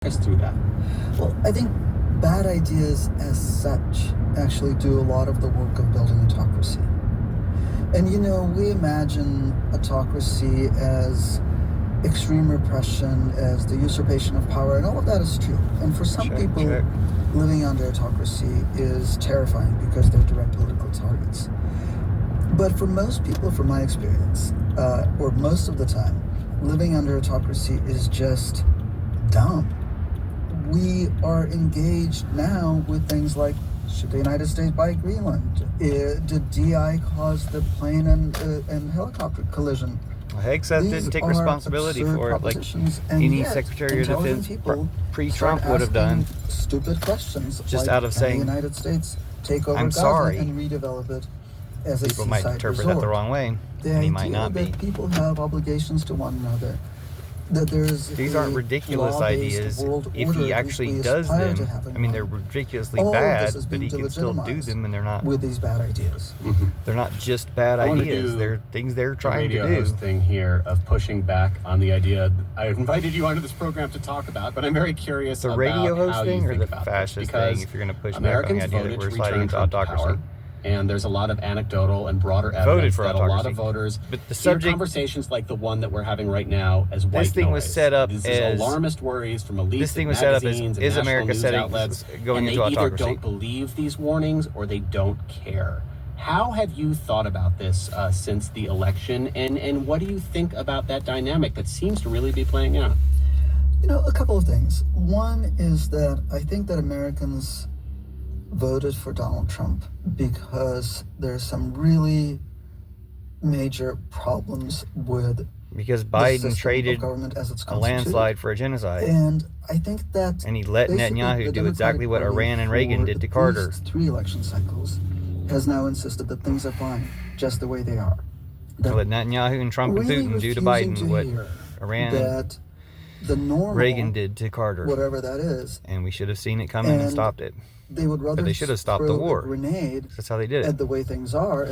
Us through that. Well, I think bad ideas as such actually do a lot of the work of building autocracy. And we imagine autocracy as extreme repression, as the usurpation of power, and all of that is true. And for some people, living under autocracy is terrifying because they're direct political targets. But for most people, from my experience, or most of the time, living under autocracy is just dumb. We are engaged now with things like, should the United States buy Greenland? Did DI cause the plane and helicopter collision? Well, Hegseth didn't take responsibility for it like any Secretary of Defense pre-Trump would have done. Stupid questions, just like, out of saying, the United States take over I'm Gaza sorry. and redevelop it as a People might interpret that the wrong way, and he might not be. That people have obligations to one another. These aren't ridiculous ideas if he actually does them. I mean, they're ridiculously bad, but he can still do them, and they're not with these bad ideas. They're not just bad ideas. They're things they're trying to do. Host thing here of pushing back on the idea I invited you onto this program to talk about, but I'm very curious the about radio how host you thing or think the about fascist this, thing. If you're going to push Americans back on the idea that voted we're to sliding return into Trump to autocracy. power. And there's a lot of anecdotal and broader Voted evidence for that autocracy. a lot of voters But the hear subject, conversations like the one that we're having right now as white this thing noise. was set up This as is alarmist worries from elites. This thing was set up as and is national America news setting outlets, going and into they either autocracy. don't believe these warnings or they don't care. How have you thought about this since the election, and what do you think about that dynamic that seems to really be playing out? A couple of things. One is that I think that Americans voted for Donald Trump because there's some really major problems with because the Biden system traded of government as it's a landslide for a genocide. And I think that and he let Netanyahu do exactly what Iran and Reagan did to Carter. These 3 election cycles has now insisted that things are fine just the way they are. Let Netanyahu and Trump and Putin do to Biden what Iran and the normal, Reagan did to Carter. Whatever that is. And we should have seen it coming and stopped it. They would rather but they should have stopped the war. A grenade That's how they did it. at the way things are.